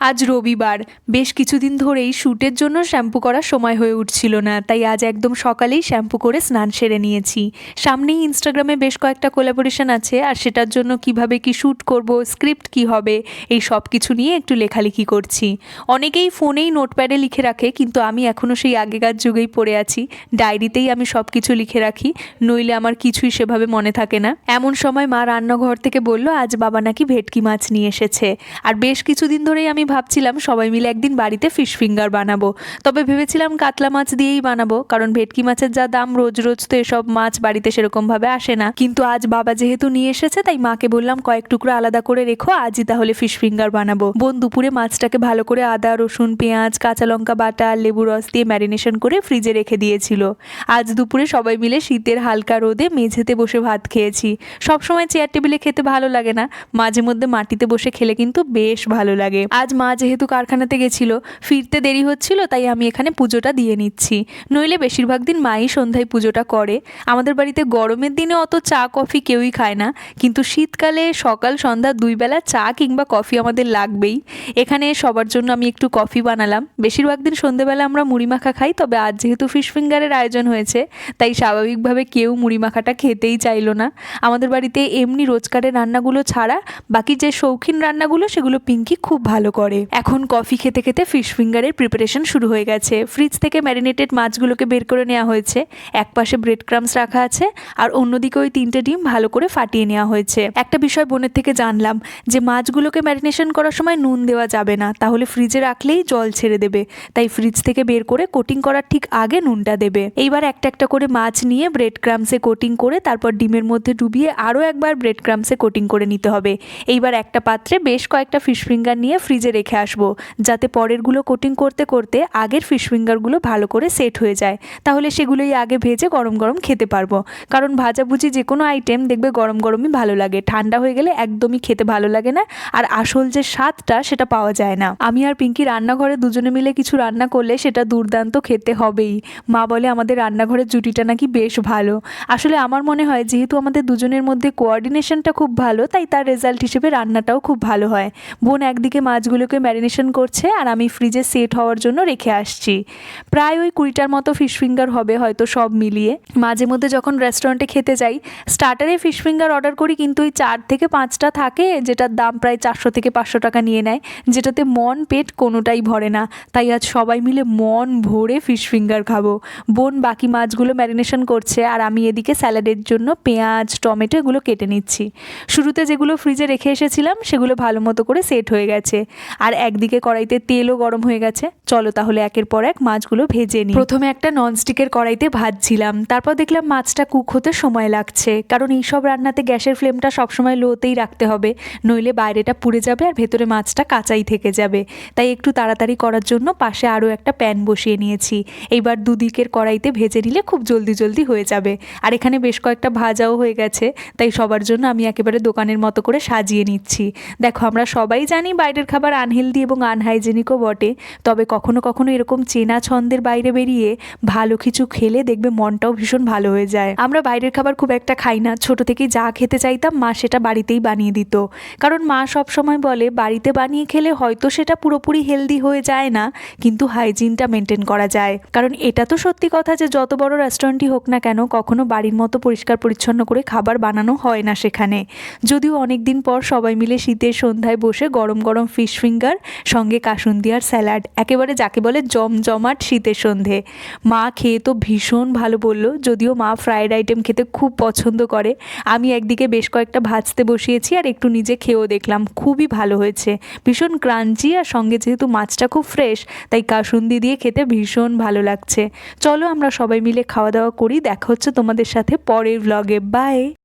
আজ রবিবার। বেশ কিছুদিন ধরেই শ্যুটের জন্য শ্যাম্পু করার সময় হয়ে উঠছিল না, তাই আজ একদম সকালেই শ্যাম্পু করে স্নান সেরে নিয়েছি। সামনেই ইনস্টাগ্রামে বেশ কয়েকটা কোলাবোরেশন আছে, আর সেটার জন্য কিভাবে কি শ্যুট করব, স্ক্রিপ্ট কি হবে, এই সব কিছু নিয়ে একটু লেখালেখি করছি। অনেকেই ফোনেই নোটপ্যাডে লিখে রাখে, কিন্তু আমি এখনও সেই আগেকার যুগেই পড়ে আছি। ডায়েরিতেই আমি সব কিছু লিখে রাখি, নইলে আমার কিছুই সেভাবে মনে থাকে না। এমন সময় মা রান্নাঘর থেকে বলল আজ বাবা নাকি ভেটকি মাছ নিয়ে এসেছে। আর বেশ কিছুদিন ধরেই আমি ভাবছিলাম সবাই মিলে একদিন বাড়িতে ফিশ ফিঙ্গার বানাবো, তবে ভেবেছিলাম কাতলা মাছ দিয়েই বানাবো, কারণ ভেটকি মাছের যা দাম, রোজ রোজ তো এসব মাছ বাড়িতে সেরকমভাবে আসে না। কিন্তু আজ বাবা যেহেতু নিয়ে এসেছে, তাই মাকে বললাম কয়েক টুকরো আলাদা করে রেখো, আজই তাহলে ফিশ ফিঙ্গার বানাবো। বোন দুপুরে মাছটাকে ভালো করে আদা রসুন পেঁয়াজ কাঁচা লঙ্কা বাটা আর লেবু রস দিয়ে ম্যারিনেশন করে ফ্রিজে রেখে দিয়েছিল। আজ দুপুরে সবাই মিলে শীতের হালকা রোদে মেঝেতে বসে ভাত খেয়েছি। সবসময় চেয়ার টেবিলে খেতে ভালো লাগে না, মাঝে মধ্যে মাটিতে বসে খেলে কিন্তু বেশ ভালো লাগে। আজ মা যেহেতু কারখানাতে গেছিল, ফিরতে দেরি হচ্ছিল, তাই আমি এখানে পুজোটা দিয়ে নিচ্ছি। নইলে বেশিরভাগ দিন মাই সন্ধ্যায় পুজোটা করে। আমাদের বাড়িতে গরমের দিনে অত চা কফি কেউই খায় না, কিন্তু শীতকালে সকাল সন্ধ্যা দুই বেলা চা কিংবা কফি আমাদের লাগবেই। এখানে সবার জন্য আমি একটু কফি বানালাম। বেশিরভাগ দিন সন্ধ্যেবেলা আমরা মুড়ি মাখা খাই, তবে আজ যেহেতু ফিশ ফিঙ্গারের আয়োজন হয়েছে, তাই স্বাভাবিকভাবে কেউ মুড়ি মাখাটা খেতেই চাইলো না। আমাদের বাড়িতে এমনি রোজকারের রান্নাগুলো ছাড়া বাকি যে শৌখিন রান্নাগুলো সেগুলো পিঙ্কি খুব ভালো করে। এখন কফি খেতে খেতে ফিশ ফিঙ্গারের প্রিপারেশন শুরু হয়ে গেছে। ফ্রিজ থেকে ম্যারিনেটেড মাছগুলোকে বের করে নেওয়া হয়েছে। এক পাশে ব্রেড ক্রামস রাখা আছে, আর অন্যদিকে ওই 3টে ডিম ভালো করে ফাটিয়ে নেওয়া হয়েছে। একটা বিষয় বোনের থেকে জানলাম যে মাছগুলোকে ম্যারিনেশন করার সময় নুন দেওয়া যাবে না, তাহলে ফ্রিজে রাখলেই জল ছেড়ে দেবে। তাই ফ্রিজ থেকে বের করে কোটিং করার ঠিক আগে নুনটা দেবে। এইবার একটা একটা করে মাছ নিয়ে ব্রেড ক্রামসে কোটিং করে তারপর ডিমের মধ্যে ডুবিয়ে আরও একবার ব্রেড ক্রামসে কোটিং করে নিতে হবে। এইবার একটা পাত্রে বেশ কয়েকটা ফিশ ফিঙ্গার নিয়ে ফ্রিজে রেখে আসবো, যাতে পরেরগুলো কোটিং করতে করতে আগের ফিশ ফিঙ্গারগুলো ভালো করে সেট হয়ে যায়। তাহলে সেগুলোই আগে ভেজে গরম গরম খেতে পারবো, কারণ ভাজাভুজি যে কোনো আইটেম দেখবে গরম গরমই ভালো লাগে, ঠান্ডা হয়ে গেলে একদমই খেতে ভালো লাগে না, আর আসল যে স্বাদটা সেটা পাওয়া যায় না। আমি আর পিঙ্কি রান্নাঘরে দুজনে মিলে কিছু রান্না করলে সেটা দুর্দান্ত খেতে হবেই। মা বলে আমাদের রান্নাঘরের জুটিটা নাকি বেশ ভালো। আসলে আমার মনে হয় যেহেতু আমাদের দুজনের মধ্যে কোঅর্ডিনেশনটা খুব ভালো, তাই তার রেজাল্ট হিসেবে রান্নাটাও খুব ভালো হয়। বোন একদিকে মাছগুলোকে ম্যারিনেশন করছে, আর আমি ফ্রিজে সেট হওয়ার জন্য রেখে আসছি। প্রায় ওই 20টার মতো ফিশ ফিঙ্গার হবে হয়তো সব মিলিয়ে। মাঝে মধ্যে যখন রেস্টুরেন্টে খেতে যাই, স্টার্টারে ফিশ ফিঙ্গার অর্ডার করি, কিন্তু ওই 4 থেকে 5টা থাকে, যেটার দাম প্রায় 400 থেকে 500 টাকা নিয়ে নেয়, যেটাতে মন পেট কোনোটাই ভরে না। তাই আজ সবাই মিলে মন ভরে ফিশ ফিঙ্গার খাবো। বোন বাকি মাছগুলো ম্যারিনেশন করছে, আর আমি এদিকে স্যালাডের জন্য পেঁয়াজ টমেটো এগুলো কেটে নিচ্ছি। শুরুতে যেগুলো ফ্রিজে রেখে এসেছিলাম সেগুলো ভালো মতো করে সেট হয়ে গেছে, আর একদিকে কড়াইতে তেলও গরম হয়ে গেছে। চলো তাহলে একের পর এক মাছগুলো ভেজে নিই। প্রথমে একটা ননস্টিকের কড়াইতে ভাজছিলাম, তারপর দেখলাম মাছটা কুক হতে সময় লাগছে, কারণ এইসব রান্নাতে গ্যাসের ফ্লেমটা সবসময় লোতেই রাখতে হবে, নইলে বাইরেটা পুড়ে যাবে আর ভেতরে মাছটা কাঁচাই থেকে যাবে। তাই একটু তাড়াতাড়ি করার জন্য পাশে আরও একটা প্যান বসিয়ে নিয়েছি। এইবার দুদিকের কড়াইতে ভেজে নিলে খুব জলদি জলদি হয়ে যাবে। আর এখানে বেশ কয়েকটা ভাজাও হয়ে গেছে, তাই সবার জন্য আমি একেবারে দোকানের মতো করে সাজিয়ে নিচ্ছি। দেখো আমরা সবাই জানি বাইরের খাবার আনহেলদি এবং আনহাইজেনিকও বটে, তবে কখনো কখনো এরকম চেনা ছন্দের বাইরে বেরিয়ে ভালো কিছু খেলে দেখবে মনটাও ভীষণ ভালো হয়ে যায়। আমরা বাইরের খাবার খুব একটা খাই না, ছোট থেকেই যা খেতে চাইতাম মা সেটা বাড়িতেই বানিয়ে দিত, কারণ মা সব সময় বলে বাড়িতে বানিয়ে খেলে হয়তো সেটা পুরোপুরি হেলদি হয়ে যায় না, কিন্তু হাইজিনটা মেনটেন করা যায়। কারণ এটা তো সত্যি কথা যে যত বড় রেস্টুরেন্টই হোক না কেন, কখনো বাড়ির মতো পরিষ্কার পরিচ্ছন্ন করে খাবার বানানো হয় না সেখানে। যদিও অনেক দিন পর সবাই মিলে শীতের সন্ধ্যায় বসে গরম গরম ফিশ ফিঙ্গার সঙ্গে কাসুন্দি আর স্যালাড, একেবারে যাকে বলে জমজমাট শীতের সন্ধে। মা খেয়ে তো ভীষণ ভালো বললো, যদিও মা ফ্রায়েড আইটেম খেতে খুব পছন্দ করে। আমি একদিকে বেশ কয়েকটা ভাজতে বসিয়েছি, আর একটু নিজে খেয়েও দেখলাম, খুবই ভালো হয়েছে, ভীষণ ক্রাঞ্চি, আর সঙ্গে যেহেতু মাছটা খুব ফ্রেশ, তাই কাসুন্দি দিয়ে খেতে ভীষণ ভালো লাগছে। চলো আমরা সবাই মিলে খাওয়া দাওয়া করি। দেখা হচ্ছে তোমাদের সাথে পরের ব্লগে। বাই।